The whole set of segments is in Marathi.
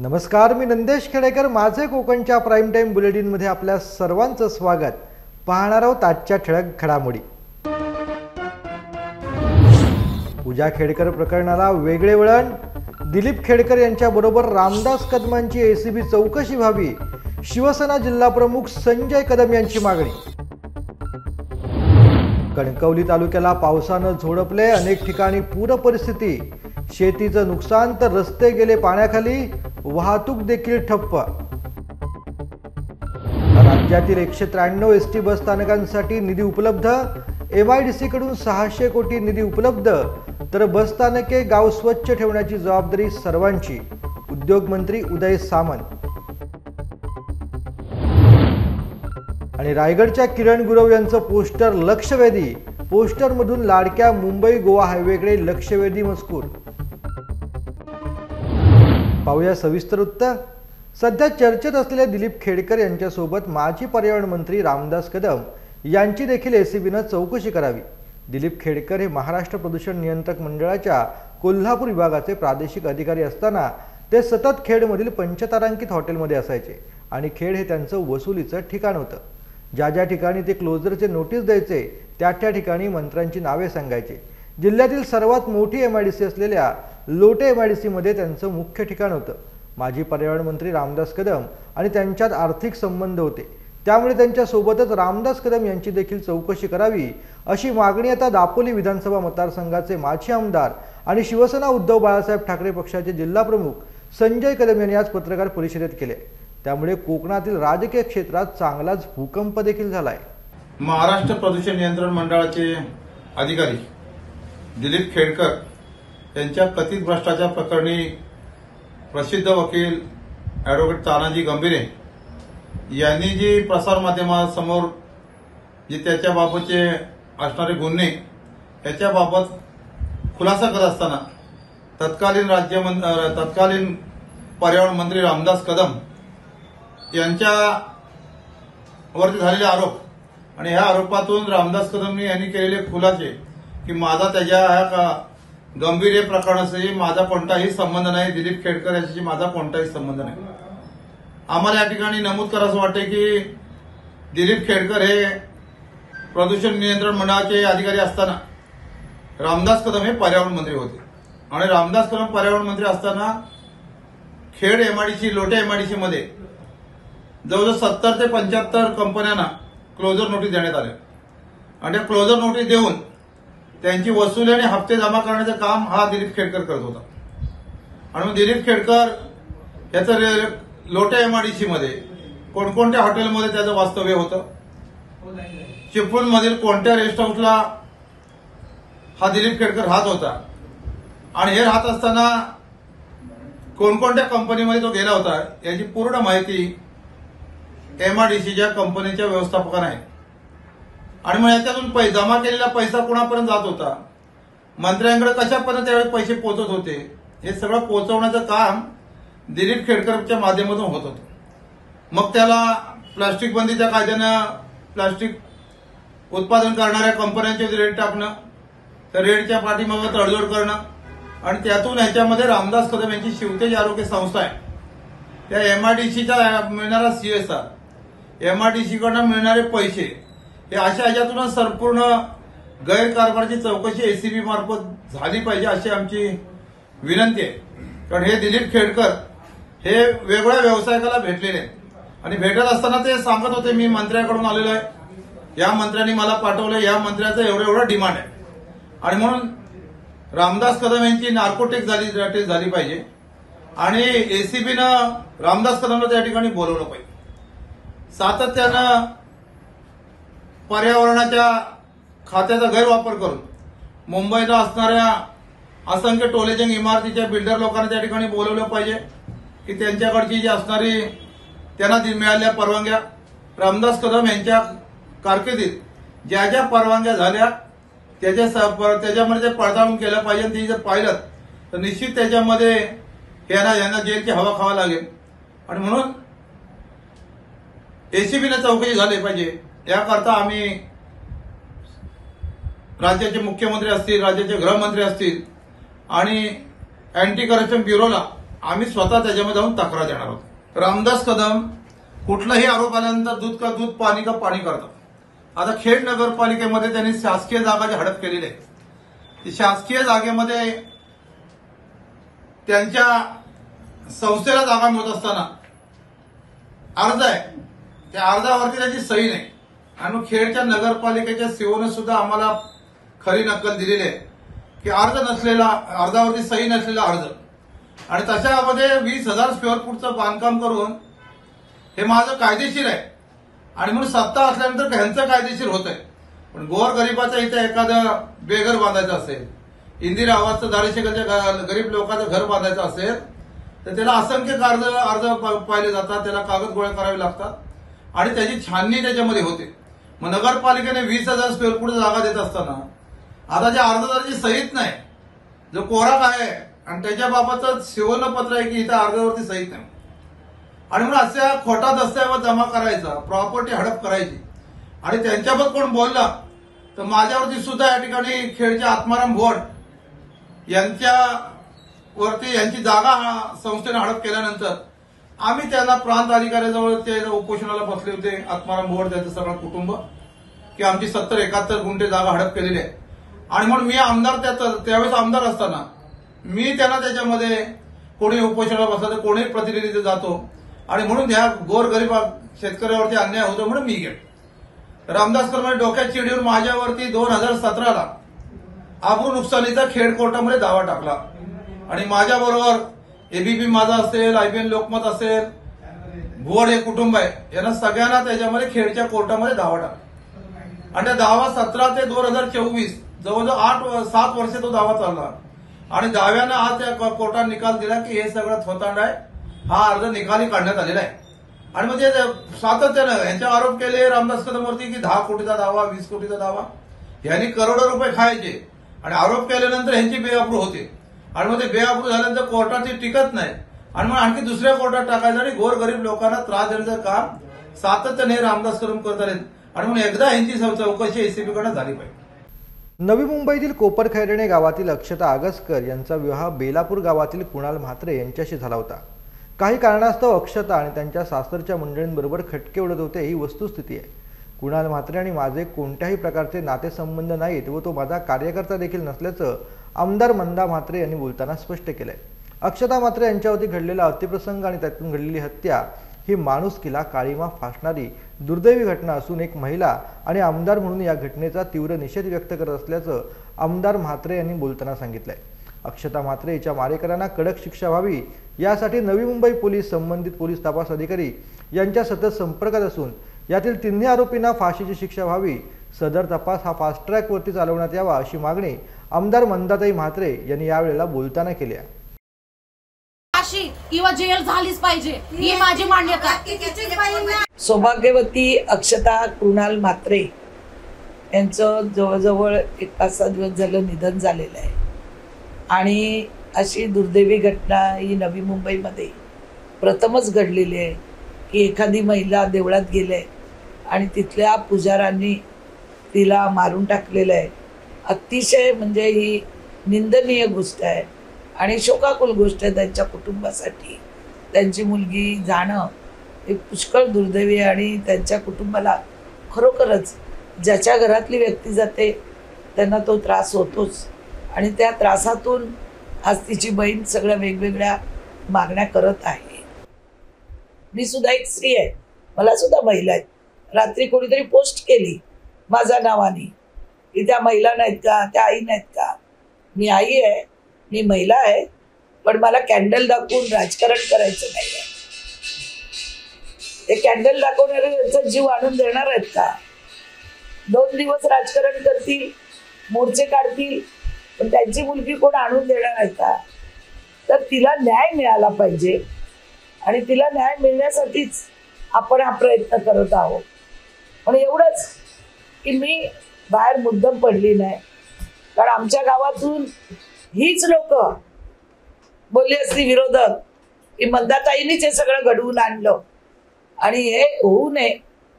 नमस्कार, मी नंदेश खेडेकर. माझे कोकणच्या प्राईम टाइम बुलेटिन मध्ये आपल्या सर्वांचं स्वागत. पाहणार आहोत आजच्या ठळक घडामोडी. पूजा खेडकर प्रकरणाला वेगळे वळण. दिलीप खेडकर यांच्याबरोबर रामदास कदमांची एसीबी चौकशी व्हावी, शिवसेना जिल्हा प्रमुख संजय कदम यांची मागणी. कणकवली तालुक्याला पावसानं झोडपले, अनेक ठिकाणी पूर परिस्थिती. शेतीचं नुकसान तर रस्ते गेले पाण्याखाली, वाहतूक देखील ठप्प. राज्यातील 193 एसटी बस स्थानकांसाठी निधी उपलब्ध. MIDC कडून 600 कोटी निधी उपलब्ध. तर बस स्थानके गाव स्वच्छ ठेवण्याची जबाबदारी सर्वांची. उद्योग मंत्री उदय सामंत. आणि रायगडच्या किरण गुरव यांचं पोस्टर लक्षवेधी. पोस्टरमधून लाडक्या मुंबई गोवा हायवेकडे लक्षवेधी मजकूर. पाहूया सविस्तर उत्तर. सध्या चर्चेत असलेले दिलीप खेडकर यांच्यासोबत माजी पर्यावरण मंत्री रामदास कदम यांची देखील एसीबीनं चौकशी करावी. दिलीप खेडकर हे महाराष्ट्र प्रदूषण नियंत्रक मंडळाच्या कोल्हापूर विभागाचे प्रादेशिक अधिकारी असताना ते सतत खेडमधील पंचतारांकित हॉटेलमध्ये असायचे आणि खेड हे त्यांचं वसुलीचं ठिकाण होतं. ज्या ज्या ठिकाणी ते क्लोजरचे नोटीस द्यायचे त्या ठिकाणी मंत्र्यांची नावे सांगायचे. जिल्ह्यातील सर्वात मोठी MIDC असलेल्या लोटे MIDC मध्ये त्यांचं मुख्य ठिकाण होतं. माजी पर्यावरण मंत्री रामदास कदम आणि त्यांच्यात आर्थिक संबंध होते, त्यामुळे त्यांच्या सोबतच रामदास कदम यांची देखील चौकशी करावी अशी मागणी आता दापोली विधानसभा मतदारसंघाचे माजी आमदार आणि शिवसेना उद्धव बाळासाहेब ठाकरे पक्षाचे जिल्हा प्रमुख संजय कदम यांनी आज पत्रकार परिषदेत केले. त्यामुळे कोकणातील राजकीय क्षेत्रात चांगलाच भूकंप देखील झालाय. महाराष्ट्र प्रदूषण नियंत्रण मंडळाचे अधिकारी दिलीप खेडकर यांच्या कथित भ्रष्टाचार प्रकरणी प्रसिद्ध वकील ॲडव्होकेट तानाजी गंभीरे यांनी जी प्रसारमाध्यमांसमोर जे त्याच्याबाबतचे असणारे गुन्हे याच्याबाबत खुलासा करत असताना तत्कालीन पर्यावरण मंत्री रामदास कदम यांच्यावरती झालेले आरोप आणि ह्या आरोपातून रामदास कदम यांनी केलेले खुलासे की माझा त्याच्या गंभीर प्रकरणाशी माझा कोणताही संबंध नाही, दिलीप खेडकर यांच्याशी माझा कोणताही संबंध नाही. आम्हाला या ठिकाणी नमूद करावं वाटते की दिलीप खेडकर हे प्रदूषण नियंत्रण मंडळाचे अधिकारी असताना रामदास कदम हे पर्यावरण मंत्री होते आणि रामदास कदम पर्यावरण मंत्री असताना खेड MIDC लोटे MIDC मध्ये जवळजवळ 70 ते 75 कंपन्यांना क्लोजर नोटीस देण्यात आले आणि त्या क्लोजर नोटीस देऊन त्यांची वसुली आणि हप्ते जमा करण्याचं काम हा दिलीप खेडकर करत होता. आणि मग दिलीप खेडकर याचं लोटे MIDC मध्ये कोणकोणत्या हॉटेलमध्ये त्याचं वास्तव्य होतं, चिपळूणमधील कोणत्या रेस्ट हाऊसला हा दिलीप खेडकर राहत होता आणि हे राहत असताना कोणकोणत्या कंपनीमध्ये तो गेला होता याची पूर्ण माहिती MIDCच्या कंपनीच्या व्यवस्थापकांना आहे. आणि मग याच्यातून जमा केलेला पैसा कोणापर्यंत जात होता, मंत्र्यांकडे कशापर्यंत त्यावेळी पैसे पोहोचत होते, हे सगळं पोहोचवण्याचं काम दिलीप खेडकरच्या माध्यमातून होत होतं. मग त्याला प्लास्टिक बंदीच्या कायद्यानं प्लास्टिक उत्पादन करणाऱ्या कंपन्यांचे रेट टाकणं, त्या रेटच्या पाठीमागे तडजोड करणं आणि त्यातून ह्याच्यामध्ये रामदास कदम यांची शिवतेज आरोग्य संस्था आहे, त्या MIDCचा मिळणारा CSR, MIDC कडून मिळणारे पैसे, हे अशा ह्याच्यातूनच संपूर्ण गैरकारभाराची चौकशी एसीबी मार्फत झाली पाहिजे अशी आमची विनंती आहे. कारण हे दिलीप खेडकर हे वेगळ्या व्यावसायिकाला भेटलेले आहेत आणि भेटत असताना ते सांगत होते मी मंत्र्याकडून आलेलो आहे, या मंत्र्यांनी मला पाठवलं, या मंत्र्याचं एवढं डिमांड आहे. आणि म्हणून रामदास कदम यांची नार्कोटिक झाली पाहिजे आणि एसीबीनं रामदास कदमला त्या ठिकाणी बोलवलं पाहिजे. सातत्यानं पर्यावरणाच्या खात्याचा गैरवापर करून मुंबईला असणाऱ्या असंख्य टोलेजंग इमारतीच्या बिल्डर लोकांना त्या ठिकाणी बोलवलं पाहिजे की त्यांच्याकडची जी असणारी त्यांना मिळालेल्या परवानग्या, रामदास कदम यांच्या कारकिर्दीत ज्या ज्या परवानग्या झाल्या त्याच्यामध्ये ते पडताळून केलं पाहिजे. आणि ती जर पाहिलं तर निश्चित त्याच्यामध्ये यांना जेलची हवा खावा लागेल. आणि म्हणून एसीबीने चौकशी झाली पाहिजे. याकरता आम्ही राज्याचे मुख्यमंत्री असतील, राज्याचे गृहमंत्री असतील आणि अँटी करप्शन ब्युरोला आम्ही स्वतः त्याच्यामध्ये जाऊन तक्रार देणार आहोत. रामदास कदम कुठलाही आरोप आल्यानंतर दूध का दूध पाणी का पाणी करतात. आता खेड नगरपालिकेमध्ये त्यांनी शासकीय जागाची हडप केलेली आहे. ती शासकीय जागेमध्ये त्यांच्या संस्थेला जागा मिळत असताना अर्ज आहे, त्या अर्जावरती त्याची सही नाही. आणि मग खेडच्या नगरपालिकेच्या सीओने सुद्धा आम्हाला खरी नक्कल दिलेली आहे की अर्जावरती सही नसलेला अर्ज, आणि तशामध्ये 20,000 स्क्वेअर फूटचं बांधकाम करून हे माझं कायदेशीर आहे. आणि म्हणून सत्ता असल्यानंतर ह्यांचं कायदेशीर होत आहे. पण गोरगरिबाच्या इथे एखादं बेघर बांधायचं असेल, इंदिरा आवासचं 250 गरीब लोकांचं घर बांधायचं असेल तर त्याला असंख्य अर्ज पाहिले जातात, त्याला कागद गोळा करावे लागतात आणि त्याची छाननी त्याच्यामध्ये होते. मग नगरपालिकेने 20,000 स्क्वेअर फूट जागा देत असताना आता ज्या अर्जदाराची सहीच नाही, जो कोरा आहे आणि त्याच्याबाबतच शिवण पत्र आहे की इथं अर्जावरती सहीच नाही, आणि म्हणून अशा खोटा दस्तऐवज जमा करायचा, प्रॉपर्टी हडप करायची. आणि त्यांच्याबद्दल कोण बोलला तर माझ्यावरती सुद्धा या ठिकाणी खेडचे आत्माराम भोड यांची जागा संस्थेने हडप केल्यानंतर आम्ही त्याला प्रांत अधिकाऱ्याजवळ ते उपोषणाला बसले होते, आत्माराम भोड त्यांचं सगळं कुटुंब, की आमची 70-71 गुंठे जागा हडप केलेली आहे. आणि म्हणून मी आमदार त्यावेळेस आमदार असताना मी त्यांना त्याच्यामध्ये कोणी उपोषणाला बसला तर कोणी प्रतिनिधी जातो, आणि म्हणून ह्या गोरगरीब शेतकऱ्यावरती अन्याय होतो म्हणून मी गेलो. रामदास कदम डोक्यात चिड येऊन माझ्यावरती 2017ला आबरू नुकसानीचा खेड कोर्टामध्ये दावा टाकला. आणि माझ्याबरोबर एबीपी माझा असेल, IBN लोकमत असेल, भोड हे कुटुंब आहे, यांना सगळ्यांना त्याच्यामध्ये खेडच्या कोर्टामध्ये दावा टाकला. आणि त्या दावा 17 ते 2024 जवळजवळ 7 वर्ष तो दावा चालला. आणि दाव्यानं आज त्या कोर्टाने निकाल दिला की हे सगळं थोतांड आहे, हा अर्ज निकाली काढण्यात आलेला आहे. आणि मग ते सातत्यानं यांच्यावर आरोप केले रामदास कदमवरती की 10 कोटीचा दावा, 20 कोटीचा दावा, यांनी करोडो रुपये खायचे. आणि आरोप केल्यानंतर यांची बेअप्रूव्ह होते, आणि मग ते बेअप्रूव्ह झाल्यानंतर कोर्टाची टिकत नाही, आणि मग आणखी दुसऱ्या कोर्टात टाकायचं आणि गोरगरीब लोकांना त्रास देण्याचं काम सातत्याने रामदास कदम करत आहेत. आणि म्हणून एकदा यांची चौकशी एसीबी कडे झाली पाहिजे. नवी मुंबईतील कोपरखैरणे गावातील अक्षता आगसकर यांचा विवाह बेलापूर गावातील कुणाल म्हात्रे यांच्याशी झाला होता. काही कारणास्तव अक्षता आणि त्यांच्या सासरच्या मंडळींबरोबर खटके उडत होते, ही वस्तुस्थिती आहे. कुणाल म्हात्रे आणि माझे कोणत्याही प्रकारचे नातेसंबंध नाहीत व तो माझा कार्यकर्ता देखील नसल्याचं आमदार मंदा म्हात्रे यांनी बोलताना स्पष्ट केलंय. अक्षता म्हात्रे यांच्यावरती घडलेला अतिप्रसंग आणि त्यातून घडलेली हत्या ही माणुसकीला काळीमा फासणारी दुर्दैवी घटना असून एक महिला आणि आमदार म्हणून या घटनेचा तीव्र निषेध व्यक्त करत असल्याचं आमदार म्हात्रे यांनी बोलताना सांगितलंय. अक्षता म्हात्रे हिच्या मारेकऱ्यांना कडक शिक्षा व्हावी यासाठी नवी मुंबई पोलीस संबंधित पोलीस तपास अधिकारी यांच्या सतत संपर्कात असून यातील तिन्ही आरोपींना फाशीची शिक्षा व्हावी. सदर तपास हा फास्ट ट्रॅक वरती चालवण्यात यावा अशी मागणी आमदार मंदाताई म्हात्रे यांनी यावेळेला बोलताना केली आहे. किंवा जेल झालीच पाहिजे ही माझी मान्यता. सौभाग्यवती अक्षता कृणाल म्हात्रे यांचं जवळजवळ 1-5 दिवस झालं निधन झालेलं आहे. आणि अशी दुर्दैवी घटना ही नवी मुंबईमध्ये प्रथमच घडलेली आहे की एखादी महिला देवळात गेले आणि तिथल्या पुजाऱ्यांनी तिला मारून टाकलेलं आहे. अतिशय म्हणजे ही निंदनीय गोष्ट आहे आणि शोकाकुल गोष्ट आहे त्यांच्या कुटुंबासाठी. त्यांची मुलगी जाणं हे पुष्कळ दुर्दैवी आहे आणि त्यांच्या कुटुंबाला खरोखरच ज्याच्या घरातली व्यक्ती जाते त्यांना तो त्रास होतोच. आणि त्या त्रासातून आज तिची बहीण सगळ्या वेगवेगळ्या मागण्या करत आहे. मी सुद्धा एक स्त्री आहे, मला सुद्धा महिला आहेत. रात्री कोणीतरी पोस्ट केली माझ्या नावाने की त्या महिला नाहीत का, त्या आई नाहीत का. मी आई आहे, मी महिला आहे, पण मला कॅन्डल दाखवून राजकारण करायचं नाही आहे. ते कॅन्डल दाखवणारे त्यांचा जीव आणून देणार आहेत का. 2 दिवस राजकारण करतील, मोर्चे काढतील, पण त्यांची मुलगी कोण आणून देणार आहे का. तर तिला न्याय मिळाला पाहिजे आणि तिला न्याय मिळण्यासाठीच आपण हा प्रयत्न करत आहोत. पण एवढंच की मी बाहेर मुद्दाम पडली नाही, कारण आमच्या गावातून हीच लोक बोलली असती विरोधक की मंदाताईंनीच हे सगळं घडवून आणलं आणि हे होऊ नये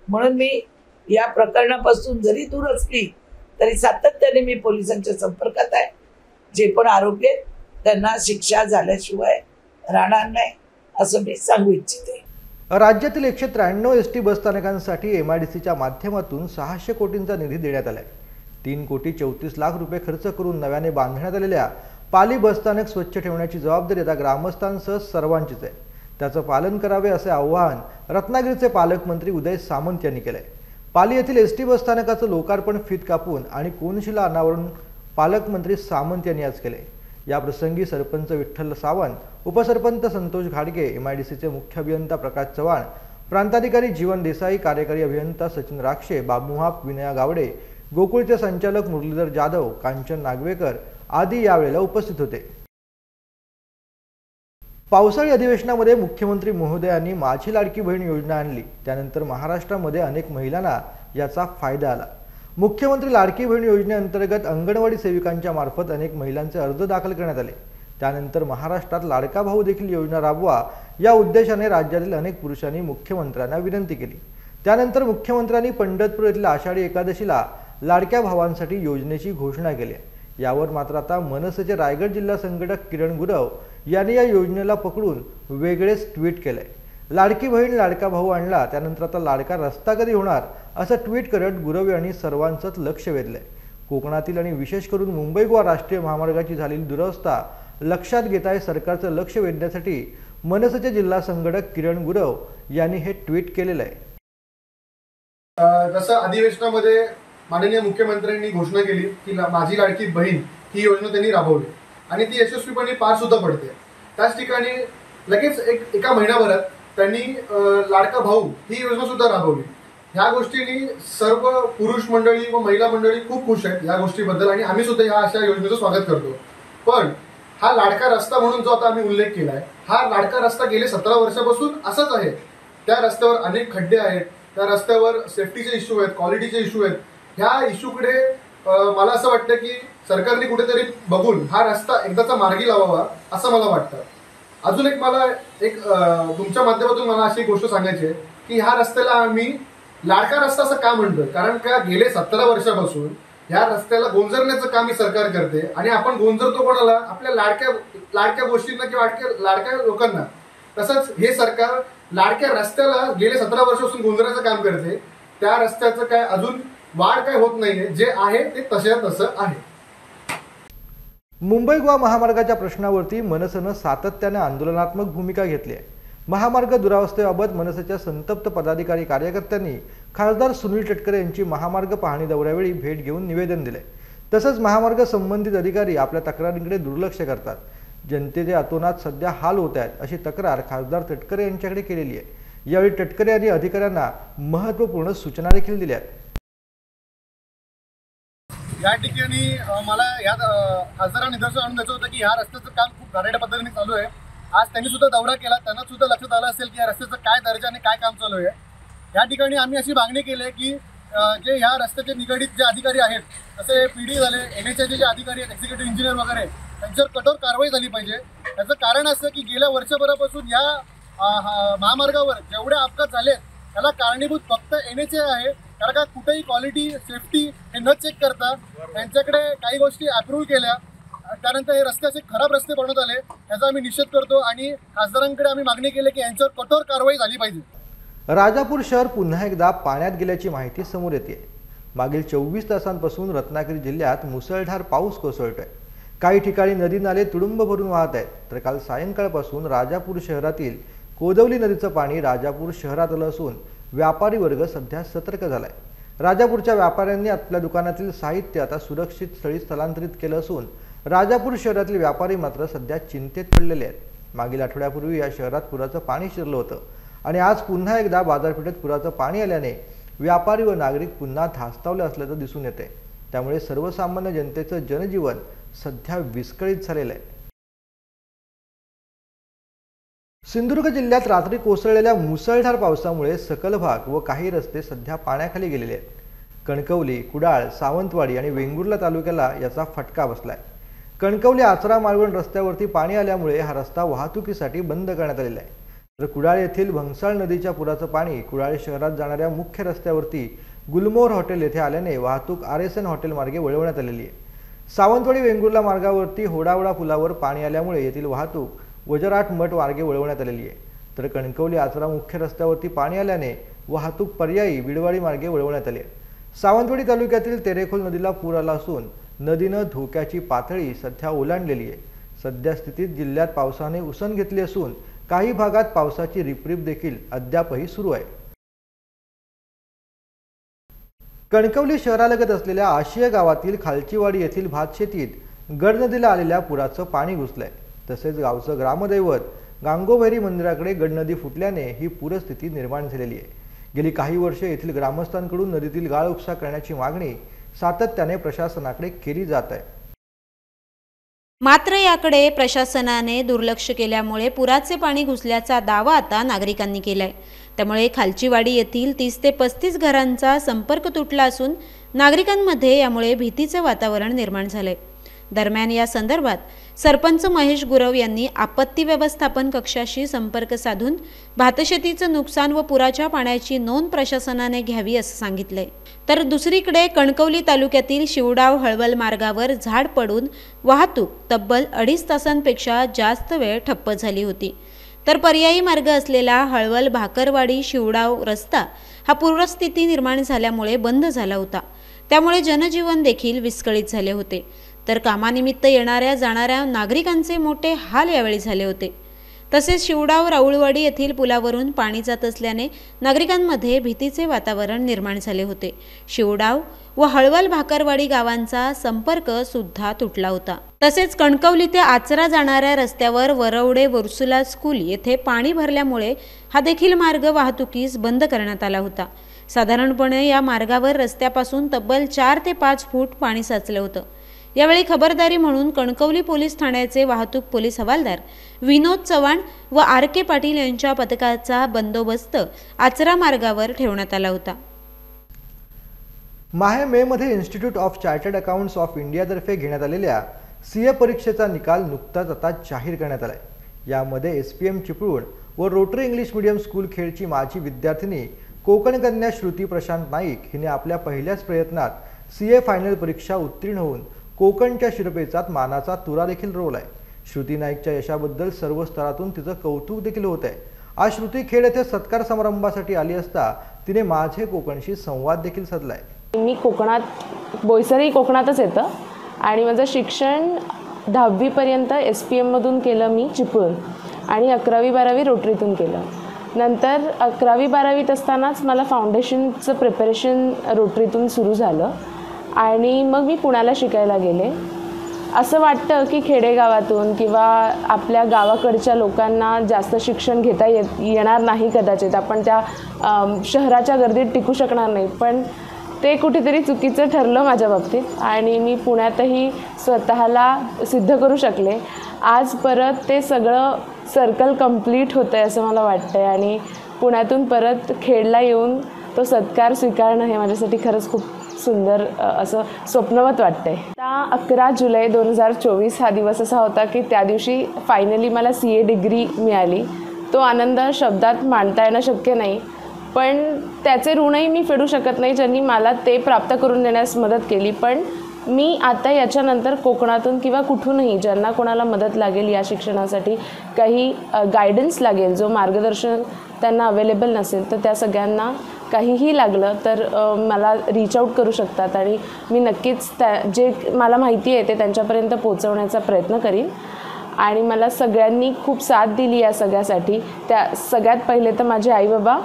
म्हणून मी या प्रकरणापासून जरी दूर असली तरी सातत्याने मी पोलिसांच्या संपर्कात आहे. जे पण आरोपी आहेत त्यांना शिक्षा झाल्याशिवाय राहणार नाही असं मी सांगू इच्छिते. राज्यातील 193 एस टी बसस्थानकांसाठी MIDCच्या माध्यमातून 600 कोटींचा निधी देण्यात आलाय. 3,34,00,000 रुपये खर्च करून नव्याने बांधण्यात आलेल्या पाली बसस्थानक स्वच्छ ठेवण्याची जबाबदारी आता ग्रामस्थांसह सर्वांचीच आहे. त्याचं पालन करावे असे आवाहन रत्नागिरीचे पालकमंत्री उदय सामंत यांनी केलंय. पाली येथील एसटी बसस्थानकाचं लोकार्पण फीत कापून आणि कोनशिला अनावरण पालकमंत्री सामंत यांनी आज केले. या प्रसंगी सरपंच विठ्ठल सावंत, उपसरपंच संतोष घाडगे, MIDCचे मुख्य अभियंता प्रकाश चव्हाण, प्रांताधिकारी जीवन देसाई, कार्यकारी अभियंता सचिन राक्षे, बाबू महाप, विनया गावडे, गोकुळचे संचालक मुरलीधर जाधव, कांचन नागवेकर आदी यावेळेला उपस्थित होते. पावसाळी अधिवेशनामध्ये मुख्यमंत्री महोदयांनी माझी लाडकी बहीण योजना आणली. त्यानंतर महाराष्ट्रामध्ये अनेक महिलांना याचा फायदा आला. मुख्यमंत्री लाडकी बहीण योजनेअंतर्गत अंगणवाडी सेविकांच्या मार्फत अनेक महिलांचे अर्ज दाखल करण्यात आले. त्यानंतर महाराष्ट्रात लाडका भाऊ देखील योजना राबवा या उद्देशाने राज्यातील अनेक पुरुषांनी मुख्यमंत्र्यांना विनंती केली. त्यानंतर मुख्यमंत्र्यांनी पंढरपूर येथील आषाढी एकादशीला लाडक्या भावांसाठी योजनेची घोषणा केली. यावर मात्र आता मनसेचे रायगड जिल्हा संघटक किरण गुरव यांनी या योजनेला पकडून वेगळेच ट्विट केलंय. लाडकी बहीण लाडका भाऊ आणला, त्यानंतर आता लाडका रस्ता कधी होणार असं ट्विट करत गुरव यांनी सर्वांचंच लक्ष वेधलंय. कोकणातील आणि विशेष करून मुंबई गोवा राष्ट्रीय महामार्गाची झालेली दुरवस्था लक्षात घेता सरकारचं लक्ष वेधण्यासाठी मनसेचे जिल्हा संघटक किरण गुरव यांनी हे ट्विट केलेलं आहे. जसं अधिवेशनामध्ये माननीय मुख्यमंत्र्यांनी घोषणा केली की माझी लाडकी बहीण ही योजना त्यांनी राबवली आणि ती यशस्वीपणे पार सुद्धा पडते. त्याच ठिकाणी लगेच एका महिन्याभरात त्यांनी लाडका भाऊ ही योजना सुद्धा राबवली. ह्या गोष्टींनी सर्व पुरुष मंडळी व महिला मंडळी खूप खुश आहेत या गोष्टीबद्दल आणि आम्ही सुद्धा ह्या अशा योजनेचं स्वागत करतो. पण हा लाडका रस्ता म्हणून जो आता आम्ही उल्लेख केलाय, हा लाडका रस्ता गेले 17 वर्षापासून असाच आहे. त्या रस्त्यावर अनेक खड्डे आहेत, त्या रस्त्यावर सेफ्टीचे इश्यू आहेत, क्वालिटीचे इश्यू आहेत. ह्या इश्यूकडे मला असं वाटतं की सरकारने कुठेतरी बघून हा रस्ता एकदाचा मार्गी लावावा असं मला वाटतं. अजून मला तुमच्या माध्यमातून मला अशी गोष्ट सांगायची आहे की ह्या रस्त्याला आम्ही लाडका रस्ता असं का म्हणतोय, कारण का गेले 17 वर्षापासून ह्या रस्त्याला गोंजरण्याचं काम ही सरकार करते आणि आपण गोंजरतो कोणाला, आपल्या लाडक्या गोष्टींना किंवा लाडक्या लोकांना. तसंच हे सरकार लाडक्या रस्त्याला गेले 17 वर्षापासून गोंजराचं काम करते. त्या रस्त्याचं काय अजून वाढ काय होत नाहीये, जे आहे ते तसं आहे. मुंबई गोवा महामार्गाच्या प्रश्नावरती मनसेनं सातत्याने आंदोलनात्मक भूमिका घेतली आहे. महामार्ग दुरावस्थेबाबत मनसेच्या संतप्त पदाधिकारी कार्यकर्त्यांनी खासदार सुनील तटकरे यांची महामार्ग पाहणी दौऱ्यावेळी भेट घेऊन निवेदन दिले. तसंच महामार्ग संबंधित अधिकारी आपल्या तक्रारींकडे दुर्लक्ष करतात. जनतेचे अतोनात सध्या हाल होत आहेत अशी तक्रार खासदार तटकरे यांच्याकडे केलेली आहे. यावेळी तटकरे यांनी अधिकाऱ्यांना महत्त्वपूर्ण सूचना देखील दिल्या आहेत. या ठिकाणी मला या खासदारांना निदर्शन आणून द्यायचं होतं की ह्या रस्त्याचं काम खूप घाणेरड्या पद्धतीने चालू आहे. आज त्यांनी सुद्धा दौरा केला, त्यांना सुद्धा लक्षात आलं असेल की या रस्त्याचं काय दर्जा आणि काय काम चालू आहे. या ठिकाणी आम्ही अशी मागणी केली आहे की जे ह्या रस्त्याचे निगडीत जे अधिकारी आहेत, जसे PD झाले, NHAचे जे अधिकारी आहेत, एक्झिक्युटिव्ह इंजिनियर वगैरे, त्यांच्यावर कठोर कारवाई झाली पाहिजे. त्याचं कारण असं की गेल्या वर्षभरापासून या महामार्गावर जेवढे अपघात झाले त्याला कारणीभूत फक्त NHA आहे. कारण का कुठेही क्वालिटी, सेफ्टी हे न चेक करता त्यांच्याकडे काही गोष्टी अप्रूव्ह केल्या, त्यानंतर हे रस्ते असे खराब रस्ते बनवत आले. याचा आम्ही निषेध करतो आणि खासदारांकडे आम्ही मागणी केली की यांच्यावर कठोर कारवाई झाली पाहिजे. राजापूर शहर पुन्हा एकदा पाण्यात गेल्याची माहिती समोर येते. मागील 24 तासांपासून रत्नागिरी जिल्ह्यात मुसळधार पाऊस कोसळतोय. काही ठिकाणी नदी नाले तुडुंब भरून वाहत आहेत. तर काल सायंकाळपासून राजापूर शहरातील कोदवली नदीचं पाणी राजापूर शहरात आलं असून व्यापारी वर्ग सध्या सतर्क झालाय. राजापूरच्या व्यापाऱ्यांनी आपल्या दुकानातील साहित्य आता सुरक्षित स्थळी स्थलांतरित केलं असून राजापूर शहरातील व्यापारी मात्र सध्या चिंतेत पडलेले आहेत. मागील आठवड्यापूर्वी या शहरात पुराचं पाणी शिरलं होतं आणि आज पुन्हा एकदा बाजारपेठेत पुराचं पाणी आल्याने व्यापारी व नागरिक पुन्हा धास्तावले असल्याचं दिसून येते. त्यामुळे सर्वसामान्य जनतेचं जनजीवन सध्या विस्कळीत झालेलं आहे. सिंधुदुर्ग जिल्ह्यात रात्री कोसळलेल्या मुसळधार पावसामुळे सखल भाग व काही रस्ते सध्या पाण्याखाली गेलेले आहेत. कणकवली, कुडाळ, सावंतवाडी आणि वेंगुर्ला तालुक्याला याचा फटका बसलाय. कणकवली आचरा मालवण रस्त्यावरती पाणी आल्यामुळे हा रस्ता वाहतुकीसाठी बंद करण्यात आलेला आहे. तर कुडाळ येथील भंगसाळ नदीच्या पुराचं पाणी कुडाळ शहरात जाणाऱ्या मुख्य रस्त्यावरती गुलमोहर हॉटेल येथे आल्याने वाहतूक RSN हॉटेल मार्गे वळवण्यात आलेली आहे. सावंतवाडी वेंगुर्ला मार्गावरती होडावडा पुलावर पाणी आल्यामुळे येथील वाहतूक वजराट मठ मार्गे वळवण्यात आलेली आहे, तर कणकवली आचरा मुख्य रस्त्यावरती पाणी आल्याने वाहतूक पर्यायी बिडवाडी मार्गे वळवण्यात आली आहे. सावंतवाडी तालुक्यातील तेरेखोल नदीला पूर आला असून नदीनं धोक्याची पातळी सध्या ओलांडलेली आहे. सध्या स्थितीत जिल्ह्यात पावसाने उसण घेतली असून काही भागात पावसाची रिपरिप देखील अद्यापही सुरू आहे. कणकवली शहरालगत असलेल्या आशिया गावातील खालचीवाडी येथील भातशेतीत गड नदीला आलेल्या पुराचं पाणी घुसलंय. तसेच गावचं ग्रामदैवत गांगोभैरी मंदिराकडे गड नदी फुटल्याने ही पूरस्थिती निर्माण झालेली आहे. गेली काही वर्षे येथील ग्रामस्थांकडून नदीतील गाळ उपसा करण्याची मागणी सातत्याने प्रशासनाकडे केली जात आहे. मात्र याकडे प्रशासनाने दुर्लक्ष केल्यामुळे पुराचे पाणी घुसल्याचा दावा आता नागरिकांनी केलाय. त्यामुळे खालचीवाडी येथील 30 ते 35 घरांचा संपर्क तुटला असून नागरिकांमध्ये यामुळे भीतीचे वातावरण निर्माण झाले. दरम्यान या संदर्भात सरपंच महेश गुरव यांनी आपत्ती व्यवस्थापन कक्षाशी संपर्क साधून भातशेतीचं नुकसान व पुराच्या पाण्याची नोंद प्रशासनाने घ्यावी असं सांगितलंय. तर दुसरीकडे कणकवली तालुक्यातील शिवडाव हळवल मार्गावर झाड पडून वाहतूक तब्बल 2.5 तासांपेक्षा जास्त वेळ ठप्प झाली होती. तर पर्यायी मार्ग असलेला हळवल भाकरवाडी शिवडाव रस्ता हा पूरस्थिती निर्माण झाल्यामुळे बंद झाला होता. त्यामुळे जनजीवन देखील विस्कळीत झाले होते. तर कामानिमित्त येणाऱ्या जाणाऱ्या नागरिकांचे मोठे हाल यावेळी झाले होते. तसेच शिवडाव राऊळवाडी येथील पुलावरून पाणी जात असल्याने नागरिकांमध्ये भीतीचे वातावरण निर्माण झाले होते. शिवडाव व हळवल भाकरवाडी गावांचा संपर्क सुद्धा तुटला होता. तसेच कणकवली ते आचरा जाणाऱ्या रस्त्यावर वरवडे वुर्सुला स्कूल येथे पाणी भरल्यामुळे हा देखील मार्ग वाहतुकीस बंद करण्यात आला होता. साधारणपणे या मार्गावर रस्त्यापासून तब्बल 4 ते 5 फूट पाणी साचले होतं. यावेळी खबरदारी म्हणून कणकवली पोलीस ठाण्याचे वाहतूक पोलीस हवालदार विनोद चव्हाण व RK पाटील यांच्या पथकाचा बंदोबस्त आचरा मार्गावर ठेवण्यात आला होता. माहे मे मध्ये institute of chartered accountants of इंडियातर्फे घेण्यात आलेल्या CA परीक्षेचा निकाल नुकताच आता जाहीर करण्यात आलाय. यामध्ये SPM चिपळूण व रोटरी इंग्लिश मीडियम स्कूल खेडची माजी विद्यार्थिनी कोकण कन्या श्रुती प्रशांत नाईक हिने आपल्या पहिल्याच प्रयत्नात CA फायनल परीक्षा उत्तीर्ण होऊन कोकणच्या शिरपेचात मानाचा तुरा देखील रोवलाय. श्रुती नाईकच्या यशाबद्दल सर्व स्तरातून तिचं कौतुक देखील होत आहे. आज श्रुती खेड येथे सत्कार समारंभासाठी आली असता तिने माझे कोकणशी संवाद देखील साधलाय. मी कोकणात बोईसरही कोकणातच येतं आणि माझं शिक्षण 10वी पर्यंत SPM मधून केलं मी चिपळूण आणि 11वी 12वी रोटरीतून केलं. नंतर 11वी 12वीत असतानाच मला फाउंडेशनचं प्रिपरेशन रोटरीतून सुरू झालं आणि मग मी पुण्याला शिकायला गेले. असं वाटतं की खेडेगावातून किंवा आपल्या गावाकडच्या लोकांना जास्त शिक्षण घेता येणार नाही कदाचित, आपण त्या शहराच्या गर्दीत टिकू शकणार नाही, पण ते कुठेतरी चुकीचं ठरलं माझ्या बाबतीत आणि मी पुण्यातही स्वतःला सिद्ध करू शकले. आज परत ते सगळं सर्कल कंप्लीट होतं आहे असं मला वाटतं आहे आणि पुण्यातून परत खेडला येऊन तो सत्कार स्वीकारणं हे माझ्यासाठी खरंच खूप सुंदर असं स्वप्नवत वाटतंय. आता 11 जुलै 2024 हा दिवस असा होता की त्या दिवशी फायनली मला CA डिग्री मिळाली. तो आनंद शब्दात मांडता येणं शक्य नाही, पण त्याचे ऋणही मी फेडू शकत नाही ज्यांनी मला ते प्राप्त करून देण्यास मदत केली. पण मी आता याच्यानंतर कोकणातून किंवा कुठूनही ज्यांना कोणाला मदत लागेल या शिक्षणासाठी, काही गायडन्स लागेल, जो मार्गदर्शन त्यांना अवेलेबल नसेल, तर त्या सगळ्यांना काहीही लागलं तर मला रीच आऊट करू शकतात आणि मी नक्कीच जे मला माहिती आहे ते त्यांच्यापर्यंत पोहोचवण्याचा प्रयत्न करीन. आणि मला सगळ्यांनी खूप साथ दिली या सगळ्यासाठी. त्या सगळ्यात पहिले तर माझे आईबाबा,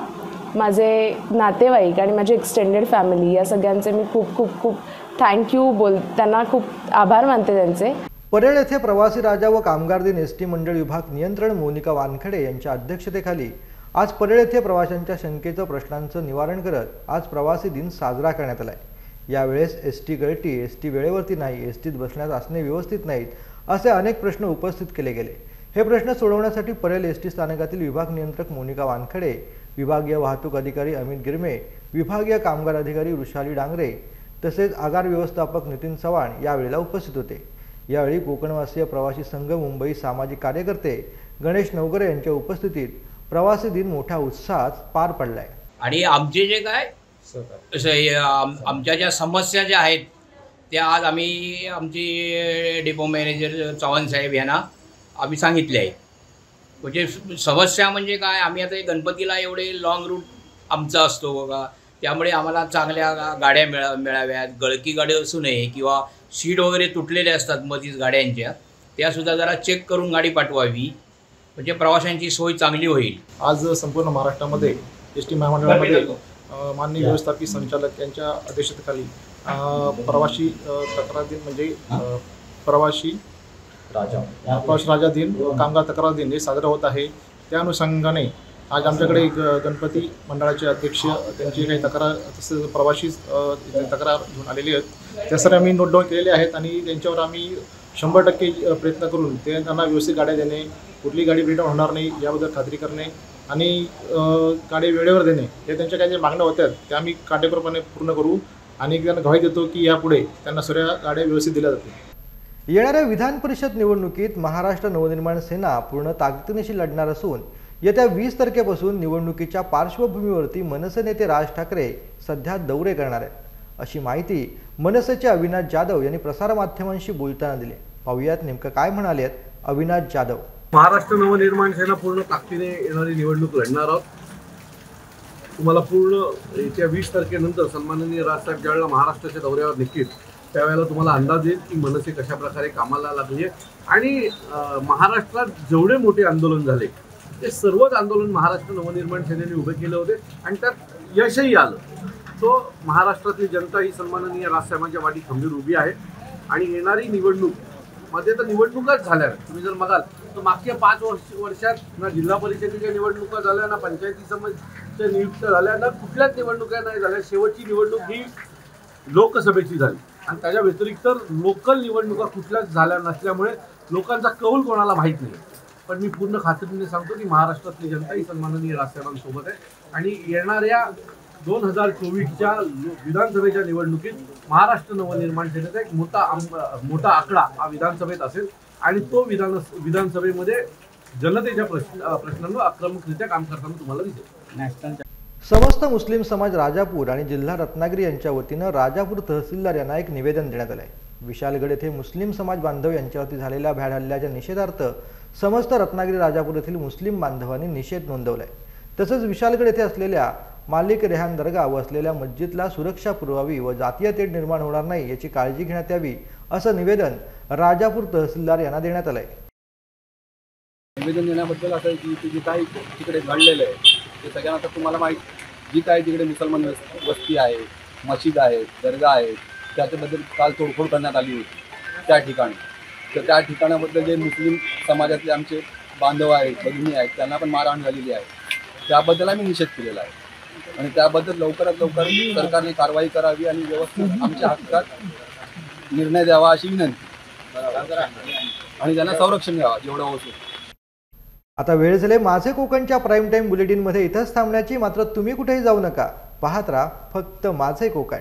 माझे नातेवाईक आणि माझी एक्सटेंडेड फॅमिली, या सगळ्यांचे मी खूप खूप खूप थँक्यू त्यांना खूप आभार मानते त्यांचे. परेड येथे प्रवासी राजा व कामगार दिन ST मंडळ विभाग नियंत्रण मोनिका वानखडे यांच्या अध्यक्षतेखाली आज परेड येथे प्रवाशांच्या शंकेचं प्रश्नांचं निवारण करत आज प्रवासी दिन साजरा करण्यात आलाय. यावेळेस ST गळती, ST वेळेवरती नाही, STत बसण्यात आसने व्यवस्थित नाहीत असे अनेक प्रश्न उपस्थित केले गेले. हे प्रश्न सोडवण्यासाठी परेल ST स्थानकातील विभाग नियंत्रक मोनिका वानखडे, विभागीय वाहतूक अधिकारी अमित गिरमे, विभागीय कामगार अधिकारी वृषाली डांगरे तसेच आगार व्यवस्थापक नितीन चव्हाण यावेळेला उपस्थित होते. यावेळी कोकणवासीय प्रवासी संघ मुंबई सामाजिक कार्यकर्ते गणेश नवगरे यांच्या उपस्थितीत प्रवासी दिन मोठ्या उत्साहात पार पडलाय. आणि आमचे जे काय आमच्या ज्या समस्या ज्या आहेत त्या आज आम्ही आमची डेपो मॅनेजर चव्हाण साहेब यांना आम्ही सांगितले आहेत म्हणजे समस्या म्हणजे काय, आम्ही आता गणपतीला एवढे लॉंग रूट आमचा असतो बघा, त्यामुळे आम्हाला चांगल्या गाड्या मिळाव्यात, गळकी गाडी असू नये किंवा सीट वगैरे तुटलेले असतात मधीच गाड्यांच्या, त्यासुद्धा जरा चेक करून गाडी पाठवावी, म्हणजे प्रवाशांची सोय चांगली होईल. आज संपूर्ण महाराष्ट्रामध्ये एस टी महामंडळामध्ये माननीय व्यवस्थापकीय संचालक यांच्या अध्यक्षतेखाली प्रवासी तक्रार दिन म्हणजे प्रवासी राजा दिन, कामगार तक्रार दिन हे साजरा होत आहे. त्या अनुषंगाने आज आमच्याकडे गणपती मंडळाचे अध्यक्ष त्यांची काही तक्रार तसेच प्रवासी तक्रार घेऊन आलेली आहेत. त्या सर्व आम्ही नोट डाऊन केलेले आहेत आणि त्यांच्यावर आम्ही 100% प्रयत्न करून त्यांना व्यवस्थित गाड्या देणे, कुठली गाडी ब्रेकडाऊन होणार नाही याबद्दल खात्री करणे आणि गाडी वेळेवर देणे हे त्यांच्या काही ज्या मागण्या होत्या त्या आम्ही काटेकोरपणे पूर्ण करू आणि त्यांना ग्वाही देतो की यापुढे त्यांना सर्व गाड्या व्यवस्थित दिल्या जातील. येणाऱ्या विधान परिषद निवडणुकीत महाराष्ट्र नवनिर्माण सेना पूर्ण ताकदीनिशी लढणार असून येत्या 20 तारखेपासून निवडणुकीच्या पार्श्वभूमीवरती मनसे नेते राज ठाकरे सध्या दौरे करणार आहेत, अशी माहिती मनसेचे अविनाश जाधव यांनी प्रसारमाध्यमांशी बोलताना दिली. पाहुयात नेमकं काय म्हणाले आहेत अविनाश जाधव. महाराष्ट्र नवनिर्माण सेना पूर्ण ताकदीने येणारी निवडणूक लढणार आहोत. तुम्हाला पूर्ण येत्या 20 तारखेनंतर सन्माननीय राजसाहेब ज्यावेळेला महाराष्ट्राच्या दौऱ्यावर निघतील त्यावेळेला तुम्हाला अंदाज येईल की मनसे कशा प्रकारे कामाला लागली आहे. आणि महाराष्ट्रात जेवढे मोठे आंदोलन झाले ते सर्वच आंदोलन महाराष्ट्र नवनिर्माण सेनेने उभे केले होते आणि त्यात यशही आलं. तो महाराष्ट्रातली जनता ही सन्माननीय राजसाहेबांच्या वाटी खंबीर उभी आहे आणि येणारी निवडणूक मध्ये तर निवडणुकाच झाल्या. तुम्ही जर बघाल तर मागच्या 5 वर्षात ना जिल्हा परिषदेच्या निवडणुका झाल्या, ना पंचायती समितीच्या नियुक्त झाल्या, ना कुठल्याच निवडणुका नाही झाल्या. शेवटची निवडणूक ही लोकसभेची झाली आणि त्याच्या व्यतिरिक्त लोकल निवडणुका कुठल्याच झाल्या नसल्यामुळे लोकांचा कौल कोणाला माहीत नाही. पण मी पूर्ण खात्रीने सांगतो की महाराष्ट्रातली जनता ही सन्माननीय राजसाहेबांसोबत आहे आणि येणाऱ्या 2024च्या विधानसभेच्या निवडणुकीत महाराष्ट्र नवनिर्माण सेनेचा एक मोठा आकडा हा विधानसभेत असेल आणि तो विधानसभेमध्ये जनतेच्या प्रश्नांवर आक्रमकरित्या काम करताना तुम्हाला दिसेल. समस्त मुस्लिम समाज राजापूर आणि जिल्हा रत्नागिरी यांच्या वतीनं राजापूर तहसीलदार यांना एक निवेदन देण्यात आलं आहे. विशालगड येथे मुस्लिम समाज बांधव यांच्यावरती झालेल्या भ्याड हल्ल्याच्या निषेधार्थ समस्त रत्नागिरी राजापूर येथील मुस्लिम बांधवांनी निषेध नोंदवला आहे. तसंच विशालगड येथे असलेल्या मालिक रेहान दर्गा व असलेल्या मस्जिदला सुरक्षा पुरवावी व जातीय तेढ निर्माण होणार नाही याची काळजी घेण्यात यावी, असं निवेदन राजापूर तहसीलदार यांना देण्यात आलं आहे. निवेदन देण्याबद्दल असं आहे की जे काही तिकडे घडलेलं आहे ते सगळ्यांना आता तुम्हाला माहीत, जी काही तिकडे मुसलमान वस्ती आहे, मशीद आहे, दर्गा आहे, त्याच्याबद्दल काल तोडफोड करण्यात आली होती त्या ठिकाणी. तर त्या ठिकाणाबद्दल जे मुस्लिम समाजातले आमचे बांधव आहेत, भगिनी आहेत, त्यांना पण मारहाण झालेली आहे. त्याबद्दल आम्ही निषेध केलेला आहे आणि त्याबद्दल लवकरात लवकर सरकारने कारवाई करावी आणि व्यवस्थित आमच्या हक्कात निर्णय द्यावा अशी विनंती आणि त्यांना संरक्षण द्यावा जेवढं होतं. आता वेळ झाले माझे कोकणच्या प्राईम टाईम बुलेटिनमध्ये इथंच थांबण्याची. मात्र तुम्ही कुठेही जाऊ नका, पाहत राहा फक्त माझे कोकण.